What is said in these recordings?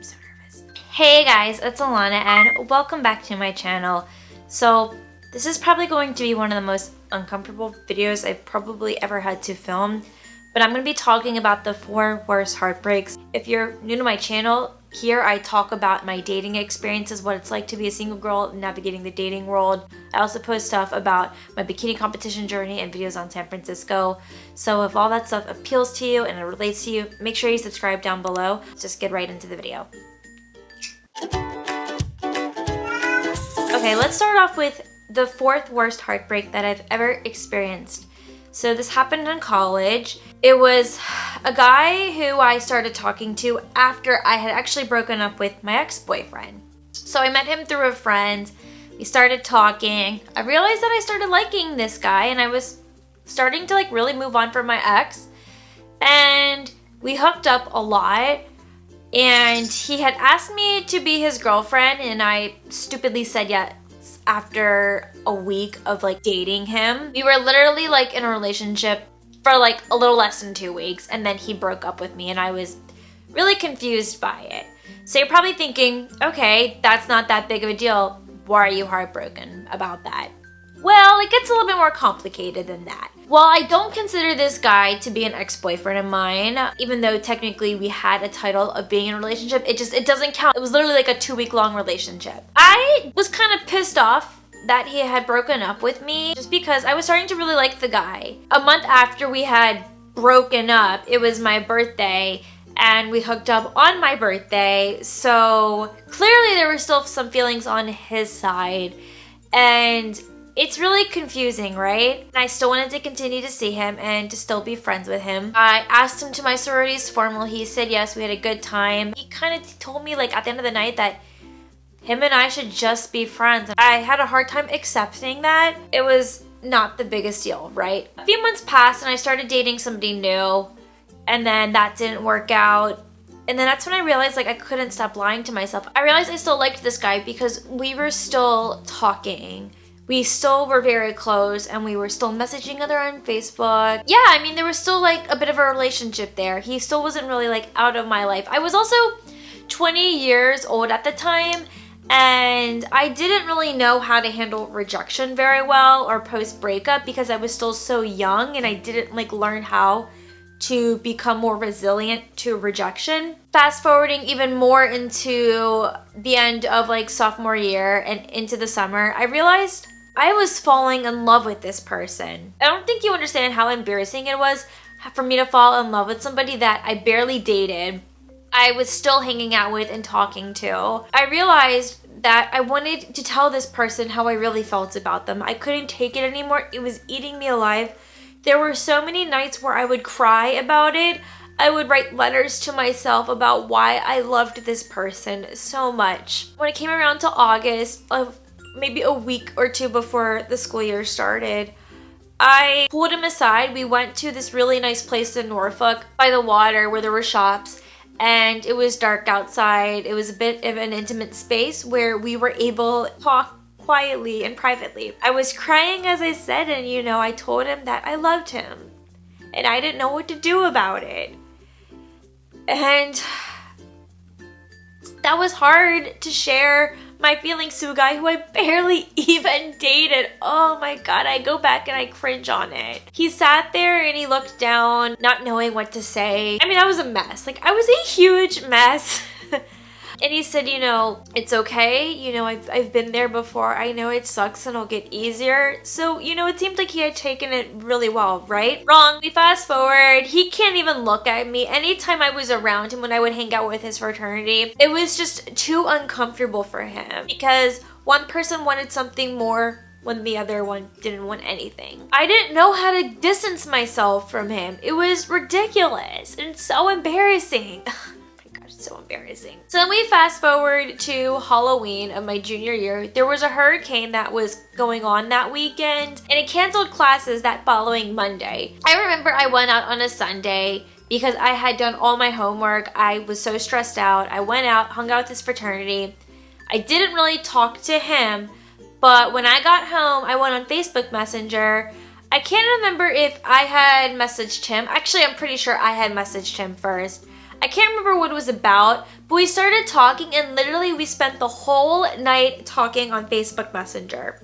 so nervous. Hey guys, it's Ilana and welcome back to my channel. So this is probably going to be one of the most uncomfortable videos I've probably ever had to film, but I'm going to be talking about the 4 worst heartbreaks. If you're new to my channel, here I talk about my dating experiences, what it's like to be a single girl navigating the dating world. I also post stuff about my bikini competition journey and videos on San Francisco. So if all that stuff appeals to you and it relates to you, make sure you subscribe down below. Let's just get right into the video. Okay, let's start off with the 4th worst heartbreak that I've ever experienced. So this happened in college. It was a guy who I started talking to after I had actually broken up with my ex-boyfriend. So I met him through a friend. We started talking. I realized that I started liking this guy and I was starting to really move on from my ex. And we hooked up a lot. And he had asked me to be his girlfriend and I stupidly said yes after a week of dating him. We were literally in a relationship for a little less than 2 weeks, and then he broke up with me and I was really confused by it. So you're probably thinking, okay, that's not that big of a deal. Why are you heartbroken about that? Well, it gets a little bit more complicated than that. Well, I don't consider this guy to be an ex-boyfriend of mine, even though technically we had a title of being in a relationship. It doesn't count. It was literally a 2-week-long relationship. I was kind of pissed off that he had broken up with me just because I was starting to really like the guy. A month after we had broken up, it was my birthday and we hooked up on my birthday. So clearly there were still some feelings on his side and it's really confusing, right? And I still wanted to continue to see him and to still be friends with him. I asked him to my sorority's formal. He said yes, we had a good time. He kind of told me at the end of the night that him and I should just be friends. I had a hard time accepting that. It was not the biggest deal, right? A few months passed and I started dating somebody new and then that didn't work out. And then that's when I realized I couldn't stop lying to myself. I realized I still liked this guy because we were still talking. We still were very close and we were still messaging each other on Facebook. Yeah, I mean, there was still a bit of a relationship there. He still wasn't really out of my life. I was also 20 years old at the time and I didn't really know how to handle rejection very well or post-breakup because I was still so young and I didn't learn how to become more resilient to rejection. Fast forwarding even more into the end of sophomore year and into the summer, I realized I was falling in love with this person. I don't think you understand how embarrassing it was for me to fall in love with somebody that I barely dated, I was still hanging out with and talking to. I realized that I wanted to tell this person how I really felt about them. I couldn't take it anymore. It was eating me alive. There were so many nights where I would cry about it. I would write letters to myself about why I loved this person so much. When it came around to August, maybe a week or 2 before the school year started, I pulled him aside. We went to this really nice place in Norfolk by the water where there were shops and it was dark outside. It was a bit of an intimate space where we were able to talk quietly and privately. I was crying as I said and I told him that I loved him and I didn't know what to do about it. And that was hard to share my feelings to a guy who I barely even dated. Oh my god, I go back and I cringe on it. He sat there and he looked down, not knowing what to say. I mean, I was a mess. I was a huge mess. And he said, it's okay. I've been there before. I know it sucks and it'll get easier. So, it seemed like he had taken it really well, right? Wrong. We fast forward. He can't even look at me. Anytime I was around him when I would hang out with his fraternity, it was just too uncomfortable for him because one person wanted something more when the other one didn't want anything. I didn't know how to distance myself from him. It was ridiculous and so embarrassing. So embarrassing. So then we fast forward to Halloween of my junior year. There was a hurricane that was going on that weekend and it canceled classes that following Monday. I remember I went out on a Sunday because I had done all my homework. I was so stressed out. I went out, hung out with this fraternity. I didn't really talk to him, but when I got home, I went on Facebook Messenger. I can't remember if I had messaged him. Actually, I'm pretty sure I had messaged him first. I can't remember what it was about, but we started talking and literally we spent the whole night talking on Facebook Messenger.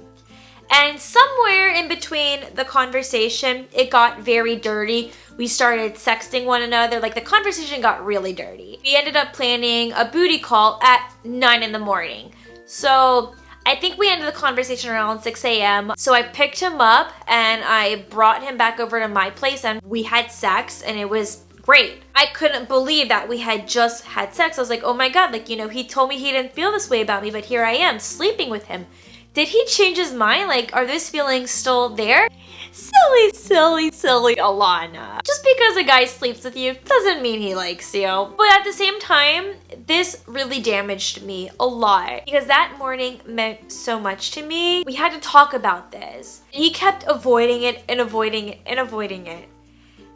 And somewhere in between the conversation, it got very dirty. We started sexting one another. Like, the conversation got really dirty. We ended up planning a booty call at 9 in the morning. So I think we ended the conversation around 6 a.m. So I picked him up and I brought him back over to my place and we had sex and it was great. I couldn't believe that we had just had sex. I was like, oh my God, like, you know, he told me he didn't feel this way about me, but here I am sleeping with him. Did he change his mind? Like, are those feelings still there? Silly, silly, silly Ilana. Just because a guy sleeps with you doesn't mean he likes you. But at the same time, this really damaged me a lot because that morning meant so much to me. We had to talk about this. He kept avoiding it and avoiding it and avoiding it.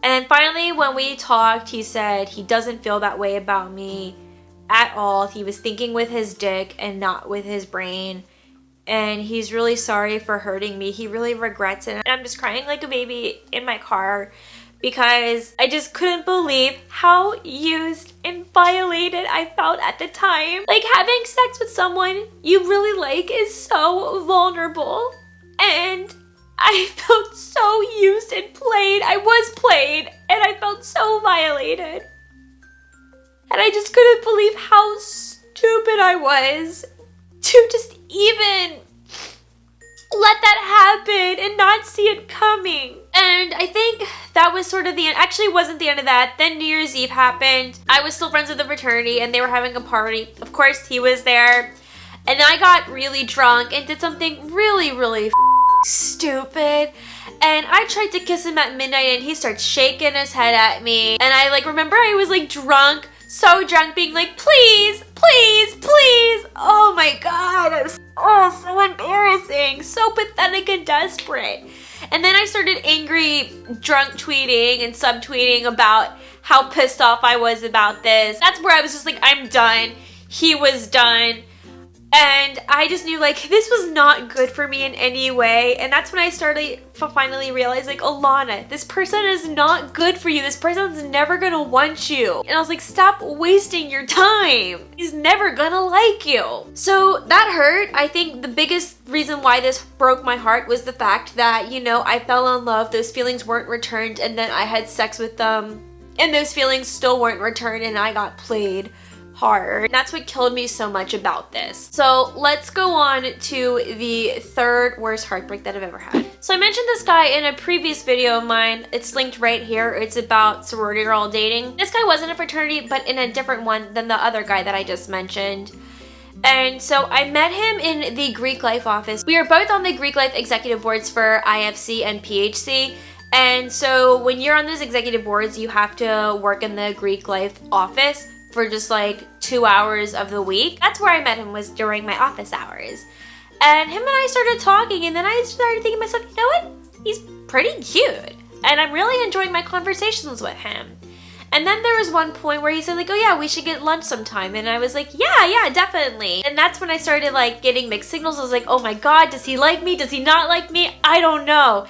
And then finally, when we talked, he said he doesn't feel that way about me at all. He was thinking with his dick and not with his brain. And he's really sorry for hurting me. He really regrets it. And I'm just crying like a baby in my car because I just couldn't believe how used and violated I felt at the time. Like, having sex with someone you really like is so vulnerable. And I felt so used and played. I was played and I felt so violated. And I just couldn't believe how stupid I was to just even let that happen and not see it coming. And I think that was sort of the end. Actually, it wasn't the end of that. Then New Year's Eve happened. I was still friends with the fraternity and they were having a party. Of course, he was there. And I got really drunk and did something really, really stupid. And I tried to kiss him at midnight and he starts shaking his head at me. And I remember I was drunk, so drunk, being like, please, please, please. Oh my God, it was so embarrassing, so pathetic and desperate. And then I started angry drunk tweeting and subtweeting about how pissed off I was about this. That's where I was just like, I'm done. He was done. And I just knew this was not good for me in any way. And that's when I started to finally realize Ilana, this person is not good for you. This person's never gonna want you. And I was like, stop wasting your time. He's never gonna like you. So that hurt. I think the biggest reason why this broke my heart was the fact that, I fell in love, those feelings weren't returned, and then I had sex with them and those feelings still weren't returned and I got played hard. That's what killed me so much about this. So let's go on to the third worst heartbreak that I've ever had. So I mentioned this guy in a previous video of mine. It's linked right here. It's about sorority girl dating. This guy wasn't a fraternity, but in a different one than the other guy that I just mentioned. And so I met him in the Greek Life office. We are both on the Greek Life executive boards for IFC and PHC. And so when you're on those executive boards, you have to work in the Greek Life office for just 2 hours of the week. That's where I met him, was during my office hours. And him and I started talking, and then I started thinking to myself, you know what? He's pretty cute. And I'm really enjoying my conversations with him. And then there was one point where he said oh yeah, we should get lunch sometime. And I was like, yeah, definitely. And that's when I started getting mixed signals. I was like, oh my God, does he like me? Does he not like me? I don't know.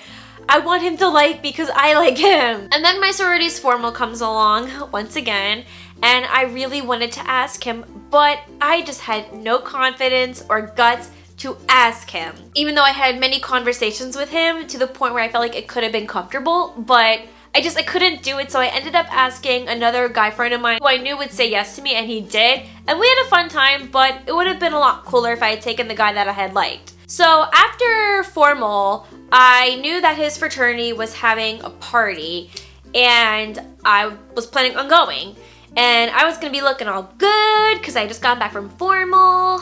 I want him to like me because I like him. And then my sorority's formal comes along once again. And I really wanted to ask him, but I just had no confidence or guts to ask him. Even though I had many conversations with him to the point where I felt like it could have been comfortable, but I couldn't do it. So I ended up asking another guy friend of mine who I knew would say yes to me, and he did. And we had a fun time, but it would have been a lot cooler if I had taken the guy that I had liked. So after formal, I knew that his fraternity was having a party and I was planning on going. And I was gonna be looking all good because I just got back from formal.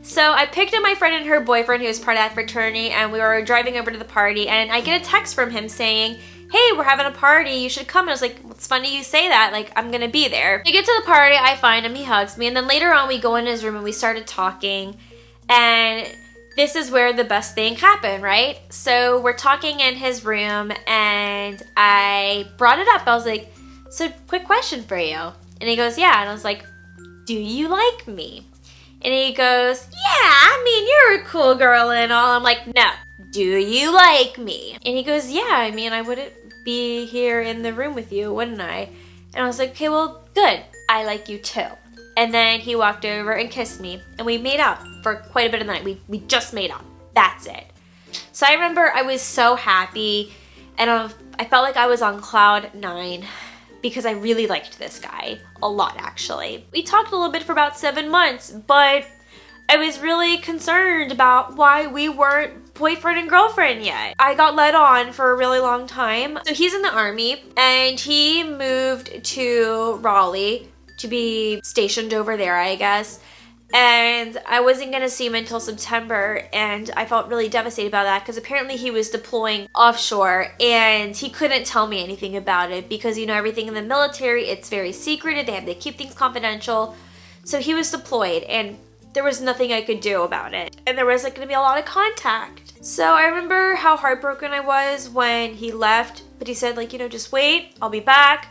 So I picked up my friend and her boyfriend who was part of that fraternity, and we were driving over to the party, and I get a text from him saying, hey, we're having a party, you should come. And I was like, well, it's funny you say that, I'm gonna be there. We get to the party, I find him, he hugs me, and then later on we go in his room and we started talking, and this is where the best thing happened, right? So we're talking in his room and I brought it up. I was like, so quick question for you. And he goes, yeah. And I was like, do you like me? And he goes, yeah, I mean, you're a cool girl and all. I'm like, no, do you like me? And he goes, yeah, I mean, I wouldn't be here in the room with you, wouldn't I? And I was like, okay, well, good. I like you too. And then he walked over and kissed me, and we made out for quite a bit of the night. We just made out. That's it. So I remember I was so happy, and I felt like I was on cloud 9 because I really liked this guy a lot, actually. We talked a little bit for about 7 months, but I was really concerned about why we weren't boyfriend and girlfriend yet. I got led on for a really long time. So he's in the Army, and he moved to Raleigh to be stationed over there, I guess. And I wasn't gonna see him until September, and I felt really devastated about that because apparently he was deploying offshore and he couldn't tell me anything about it because, you know, everything in the military, it's very secretive. They have to keep things confidential. So he was deployed, and there was nothing I could do about it. And there wasn't gonna be a lot of contact. So I remember how heartbroken I was when he left, but he said, like, you know, just wait, I'll be back.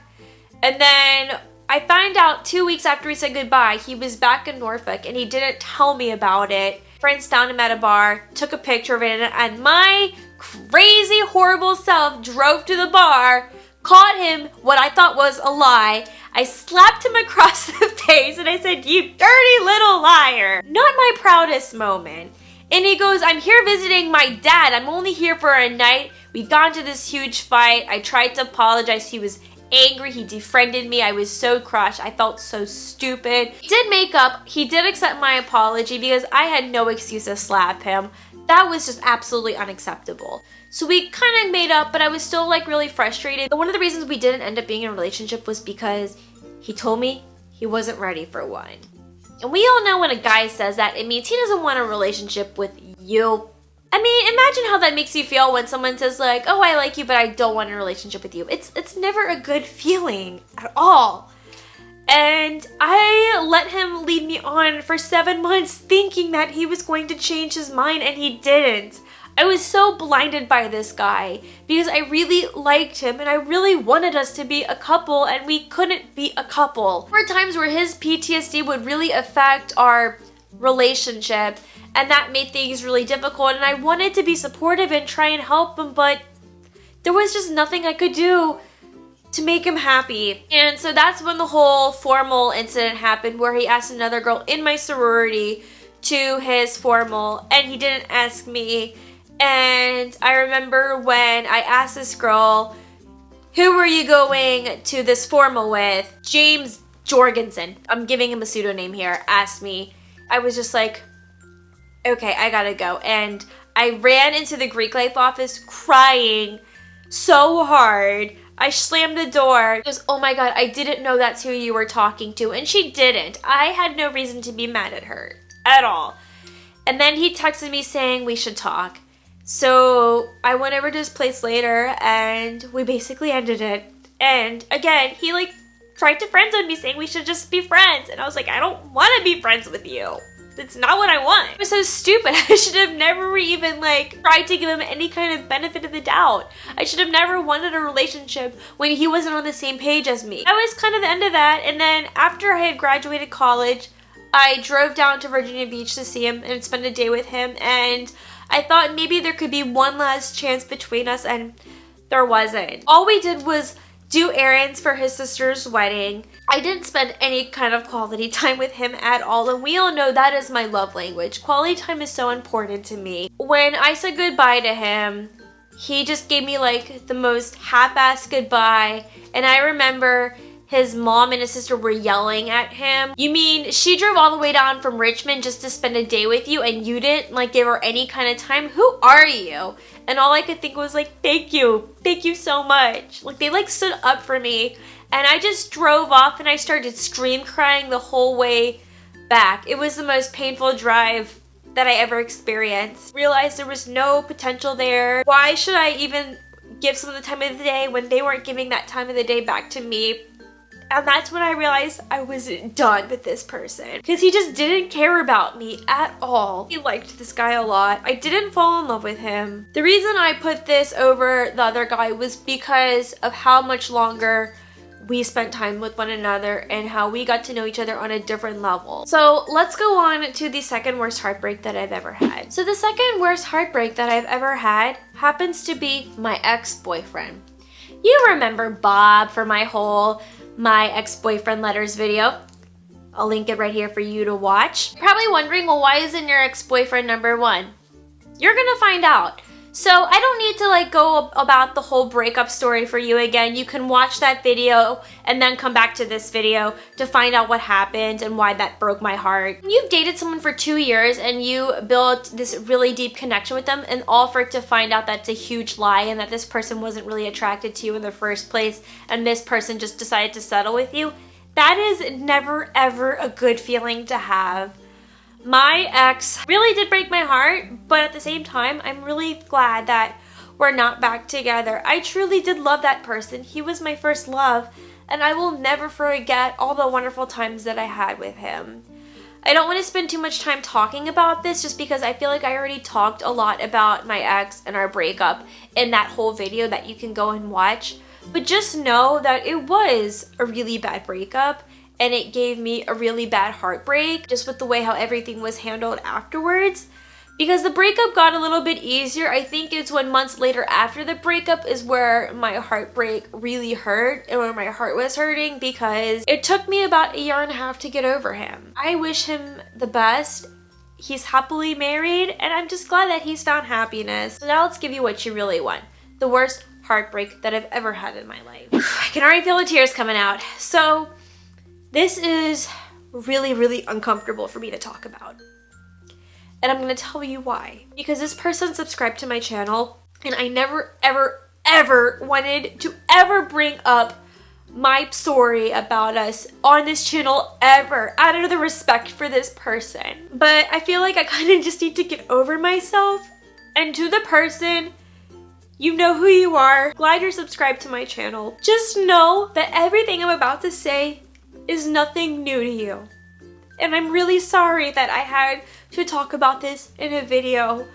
And then I found out 2 weeks after we said goodbye, he was back in Norfolk and he didn't tell me about it. Friends found him at a bar, took a picture of it, and my crazy, horrible self drove to the bar, caught him what I thought was a lie. I slapped him across the face and I said, "You dirty little liar." Not my proudest moment. And he goes, "I'm here visiting my dad. I'm only here for a night. We got into this huge fight. I tried to apologize. He was angry. He defriended me. I was so crushed. I felt so stupid." He did make up. He did accept my apology because I had no excuse to slap him. That was just absolutely unacceptable. So we kind of made up, but I was still like really frustrated. But one of the reasons we didn't end up being in a relationship was because he told me he wasn't ready for one. And we all know when a guy says that, it means he doesn't want a relationship with you. I mean, imagine how that makes you feel when someone says like, "Oh, I like you, but I don't want a relationship with you." It's never a good feeling at all. And I let him lead me on for 7 months thinking that he was going to change his mind, and he didn't. I was so blinded by this guy because I really liked him and I really wanted us to be a couple, and we couldn't be a couple. There were times where his PTSD would really affect our relationship, and that made things really difficult, and I wanted to be supportive and try and help him, but there was just nothing I could do to make him happy. And so that's when the whole formal incident happened where he asked another girl in my sorority to his formal, and he didn't ask me. And I remember when I asked this girl, "Who were you going to this formal with?" James Jorgensen, I'm giving him a pseudonym here, asked me. I was just like, okay, I gotta go. And I ran into the Greek life office crying so hard. I slammed the door. She goes, "Oh my God, I didn't know that's who you were talking to." And she didn't. I had no reason to be mad at her at all. And then he texted me saying we should talk. So I went over to his place later and we basically ended it. And again, he like tried to friend zone me saying we should just be friends. And I was like, I don't want to be friends with you. It's not what I want. It was so stupid. I should have never even like tried to give him any kind of benefit of the doubt. I should have never wanted a relationship when he wasn't on the same page as me. That was kind of the end of that. And then after I had graduated college, I drove down to Virginia Beach to see him and spend a day with him. And I thought maybe there could be one last chance between us, and there wasn't. All we did was do errands for his sister's wedding. I didn't spend any kind of quality time with him at all, and we all know that is my love language. Quality time is so important to me. When I said goodbye to him, he just gave me like the most half-assed goodbye, and I remember his mom and his sister were yelling at him. "You mean she drove all the way down from Richmond just to spend a day with you and you didn't like give her any kind of time? Who are you?" And all I could think was like, thank you so much. Like they like stood up for me, and I just drove off and I started scream crying the whole way back. It was the most painful drive that I ever experienced. Realized there was no potential there. Why should I even give someone the time of the day when they weren't giving that time of the day back to me? And that's when I realized I was done with this person because he just didn't care about me at all. He liked this guy a lot. I didn't fall in love with him. The reason I put this over the other guy was because of how much longer we spent time with one another and how we got to know each other on a different level. So let's go on to the second worst heartbreak that I've ever had. So the second worst heartbreak that I've ever had happens to be my ex-boyfriend. You remember Bob from my whole my ex-boyfriend letters video. I'll link it right here for you to watch. You're probably wondering, well, why isn't your ex-boyfriend number one? You're gonna find out. So I don't need to like go about the whole breakup story for you again. You can watch that video and then come back to this video to find out what happened and why that broke my heart. You've dated someone for 2 years and you built this really deep connection with them, and all for it to find out that's a huge lie and that this person wasn't really attracted to you in the first place and this person just decided to settle with you. That is never ever a good feeling to have. My ex really did break my heart, but at the same time, I'm really glad that we're not back together. I truly did love that person. He was my first love, and I will never forget all the wonderful times that I had with him. I don't want to spend too much time talking about this just because I feel like I already talked a lot about my ex and our breakup in that whole video that you can go and watch. But just know that it was a really bad breakup, and it gave me a really bad heartbreak just with the way how everything was handled afterwards. Because the breakup got a little bit easier. I think it's when months later after the breakup is where my heartbreak really hurt and where my heart was hurting, because it took me about 1.5 years to get over him. I wish him the best. He's happily married, and I'm just glad that he's found happiness. So now let's give you what you really want. The worst heartbreak that I've ever had in my life. I can already feel the tears coming out. So this is really, really uncomfortable for me to talk about. And I'm going to tell you why. Because this person subscribed to my channel, and I never, ever, ever wanted to ever bring up my story about us on this channel ever, out of the respect for this person. But I feel like I kind of just need to get over myself. And to the person, you know who you are. Glad you're subscribed to my channel. Just know that everything I'm about to say is nothing new to you. And I'm really sorry that I had to talk about this in a video.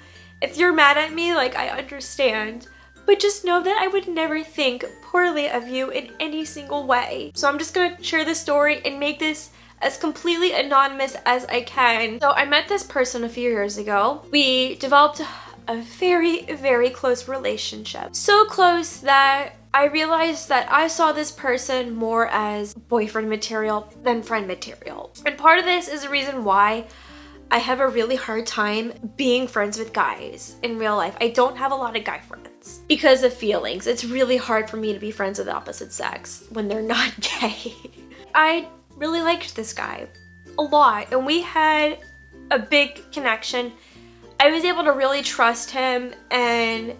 If you're mad at me, like, I understand. But just know that I would never think poorly of you in any single way. So I'm just gonna share this story and make this as completely anonymous as I can. So I met this person a few years ago. We developed a very, very close relationship. So close that I realized that I saw this person more as boyfriend material than friend material. And part of this is the reason why I have a really hard time being friends with guys in real life. I don't have a lot of guy friends because of feelings. It's really hard for me to be friends with the opposite sex when they're not gay. I really liked this guy a lot, and we had a big connection. I was able to really trust him, and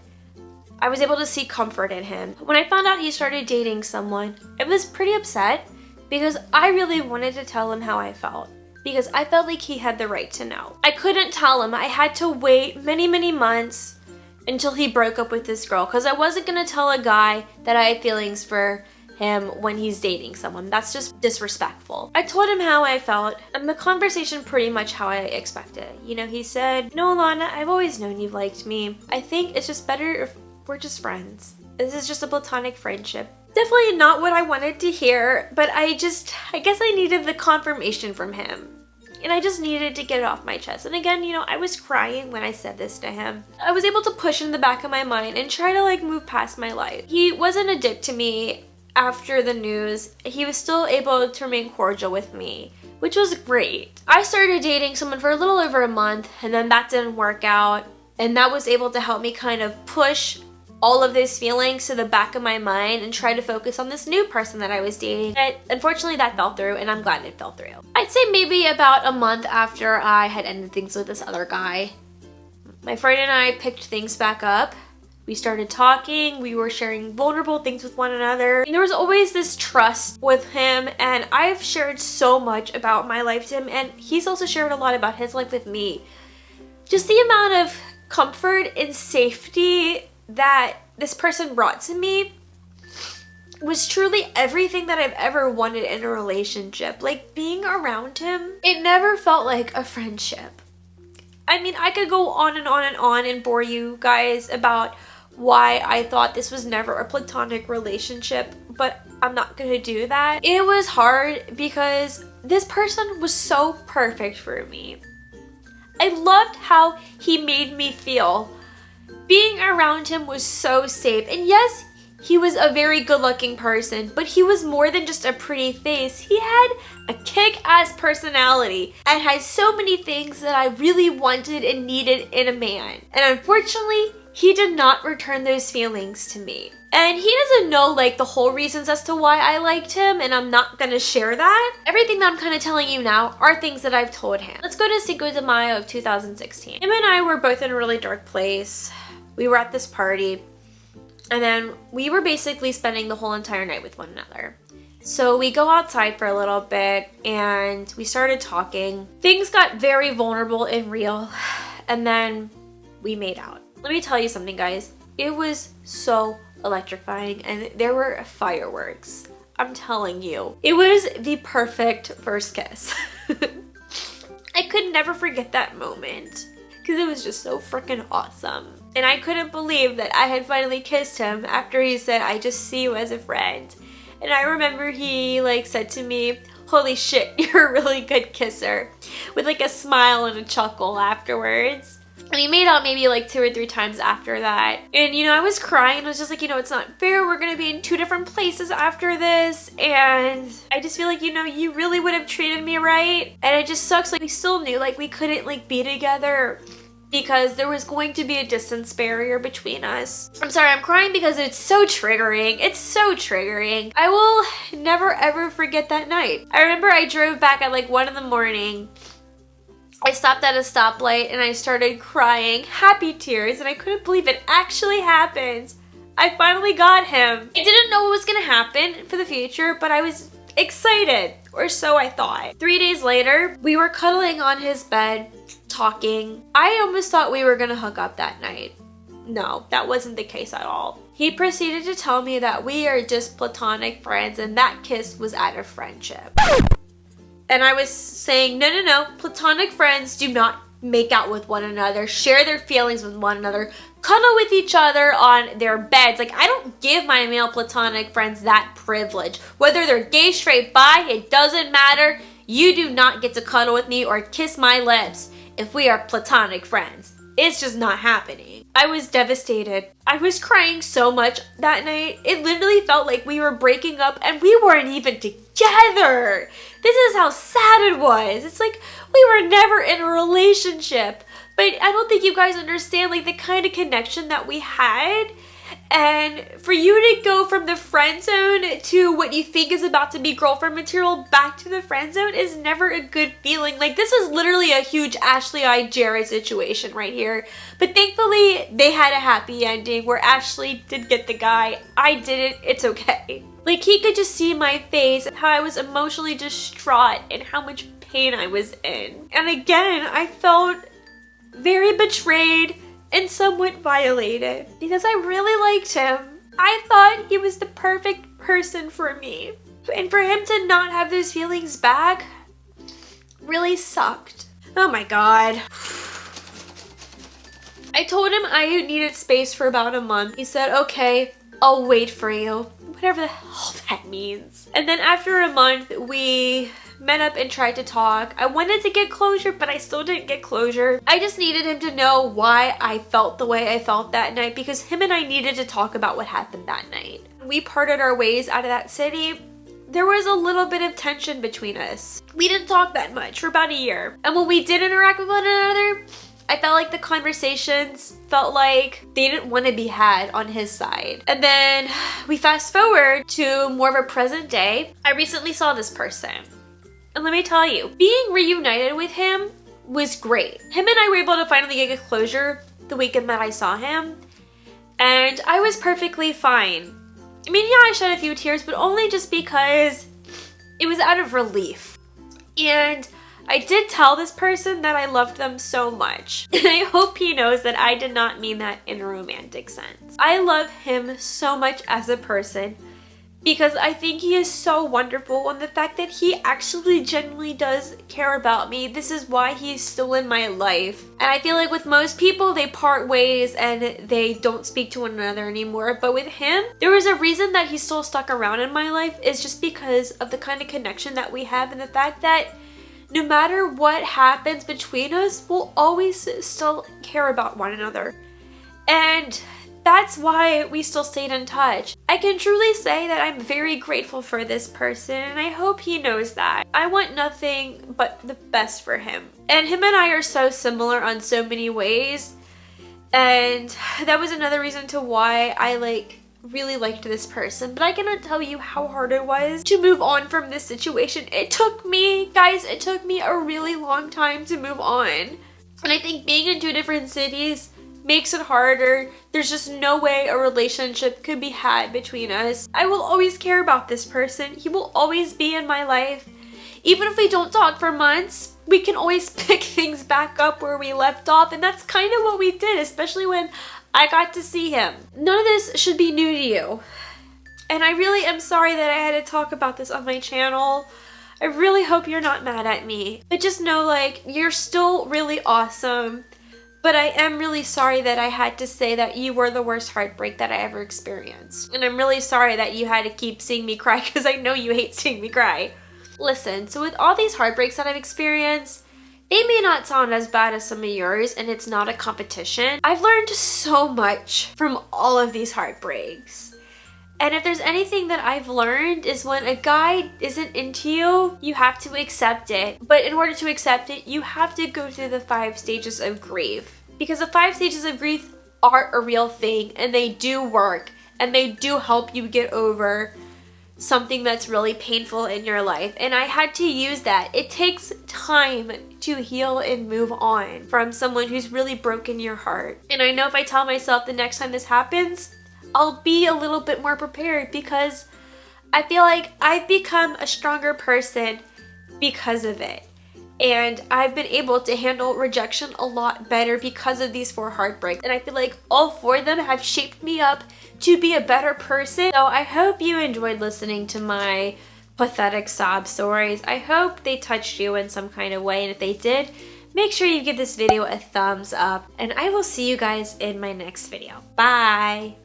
I was able to see comfort in him. When I found out he started dating someone, I was pretty upset because I really wanted to tell him how I felt, because I felt like he had the right to know. I couldn't tell him. I had to wait many, many months until he broke up with this girl, because I wasn't gonna tell a guy that I had feelings for him when he's dating someone. That's just disrespectful. I told him how I felt, and the conversation pretty much how I expected. You know, he said, "No, Ilana, I've always known you've liked me. I think it's just better if we're just friends. This is just a platonic friendship." Definitely not what I wanted to hear, but I guess I needed the confirmation from him. And I just needed to get it off my chest. And again, you know, I was crying when I said this to him. I was able to push in the back of my mind and try to like move past my life. He wasn't a dick to me after the news. He was still able to remain cordial with me, which was great. I started dating someone for a little over a month, and then that didn't work out. And that was able to help me kind of push all of those feelings to the back of my mind and try to focus on this new person that I was dating. But unfortunately that fell through, and I'm glad it fell through. I'd say maybe about a month after I had ended things with this other guy, my friend and I picked things back up. We started talking, we were sharing vulnerable things with one another. And there was always this trust with him, and I've shared so much about my life to him, and he's also shared a lot about his life with me. Just the amount of comfort and safety that this person brought to me was truly everything that I've ever wanted in a relationship. Like, being around him, it never felt like a friendship. I mean, I could go on and on and on and bore you guys about why I thought this was never a platonic relationship, but I'm not gonna do that. It was hard because this person was so perfect for me. I loved how he made me feel. Being around him was so safe. And yes, He was a very good-looking person, but he was more than just a pretty face. He had a kick-ass personality and had so many things that I really wanted and needed in a man. And unfortunately, he did not return those feelings to me. And he doesn't know like the whole reasons as to why I liked him, and I'm not gonna share that. Everything that I'm kind of telling you now are things that I've told him. Let's go to Cinco de Mayo of 2016. Him and I were both in a really dark place. We were at this party, and then we were basically spending the whole entire night with one another. So we go outside for a little bit and we started talking. Things got very vulnerable and real, and then we made out. Let me tell you something, guys. It was so electrifying and there were fireworks. I'm telling you. It was the perfect first kiss. I could never forget that moment because it was just so freaking awesome. And I couldn't believe that I had finally kissed him after he said, "I just see you as a friend." And I remember he like said to me, "Holy shit, you're a really good kisser," with like a smile and a chuckle afterwards. And we made out maybe like 2 or 3 times after that. And you know, I was crying and I was just like, you know, it's not fair. We're gonna be in 2 different places after this. And I just feel like, you know, you really would have treated me right. And it just sucks. Like we still knew like we couldn't like be together because there was going to be a distance barrier between us. I'm sorry, I'm crying because it's so triggering. It's so triggering. I will never ever forget that night. I remember I drove back at like 1 in the morning. I stopped at a stoplight and I started crying, happy tears, and I couldn't believe it actually happened. I finally got him. I didn't know what was gonna happen for the future, but I was excited, or so I thought. 3 days later, we were cuddling on his bed, talking. I almost thought we were gonna hook up that night. No, that wasn't the case at all. He proceeded to tell me that we are just platonic friends and that kiss was out of friendship. And I was saying, no, no, no, platonic friends do not make out with one another, share their feelings with one another, cuddle with each other on their beds. Like, I don't give my male platonic friends that privilege. Whether they're gay, straight, bi, it doesn't matter. You do not get to cuddle with me or kiss my lips if we are platonic friends. It's just not happening. I was devastated. I was crying so much that night. It literally felt like we were breaking up and we weren't even together. This is how sad it was. It's like we were never in a relationship. But I don't think you guys understand like the kind of connection that we had. And for you to go from the friend zone to what you think is about to be girlfriend material back to the friend zone is never a good feeling. Like this was literally a huge Ashley I Jared situation right here. But thankfully they had a happy ending where Ashley did get the guy. I didn't. It's okay. Like he could just see my face, how I was emotionally distraught and how much pain I was in. And again, I felt very betrayed and somewhat violated because I really liked him. I thought he was the perfect person for me. And for him to not have those feelings back really sucked. Oh my God. I told him I needed space for about a month. He said, okay, I'll wait for you. Whatever the hell that means. And then after a month, we met up and tried to talk. I wanted to get closure, but I still didn't get closure. I just needed him to know why I felt the way I felt that night because him and I needed to talk about what happened that night. We parted our ways out of that city. There was a little bit of tension between us. We didn't talk that much for about a year. And when we did interact with one another, I felt like the conversations felt like they didn't want to be had on his side. And then we fast forward to more of a present day. I recently saw this person. And let me tell you, being reunited with him was great. Him and I were able to finally get closure the weekend that I saw him. And I was perfectly fine. I mean, yeah, I shed a few tears, but only just because it was out of relief. And I did tell this person that I loved them so much. And I hope he knows that I did not mean that in a romantic sense. I love him so much as a person because I think he is so wonderful, and the fact that he actually genuinely does care about me. This is why he's still in my life. And I feel like with most people, they part ways and they don't speak to one another anymore. But with him, there was a reason that he's still stuck around in my life. Is just because of the kind of connection that we have and the fact that no matter what happens between us, we'll always still care about one another. And that's why we still stayed in touch. I can truly say that I'm very grateful for this person, and I hope he knows that. I want nothing but the best for him. And him and I are so similar on so many ways, and that was another reason to why I really liked this person. But I cannot tell you how hard it was to move on from this situation. It took me, guys, it took me a really long time to move on. And I think being in 2 different cities makes it harder. There's just no way a relationship could be had between us. I will always care about this person. He will always be in my life. Even if we don't talk for months, we can always pick things back up where we left off, and that's kind of what we did, especially when I got to see him. None of this should be new to you. And I really am sorry that I had to talk about this on my channel. I really hope you're not mad at me. But just know, you're still really awesome. But I am really sorry that I had to say that you were the worst heartbreak that I ever experienced. And I'm really sorry that you had to keep seeing me cry, because I know you hate seeing me cry. Listen, so with all these heartbreaks that I've experienced, they may not sound as bad as some of yours, and it's not a competition. I've learned so much from all of these heartbreaks. And if there's anything that I've learned is when a guy isn't into you, you have to accept it. But in order to accept it, you have to go through the 5 stages of grief. Because the 5 stages of grief are a real thing, and they do work, and they do help you get over something that's really painful in your life. And I had to use that. It takes time to heal and move on from someone who's really broken your heart. And I know if I tell myself the next time this happens, I'll be a little bit more prepared, because I feel like I've become a stronger person because of it. And I've been able to handle rejection a lot better because of these 4 heartbreaks. And I feel like all 4 of them have shaped me up to be a better person. So I hope you enjoyed listening to my pathetic sob stories. I hope they touched you in some kind of way. And if they did, make sure you give this video a thumbs up. And I will see you guys in my next video. Bye!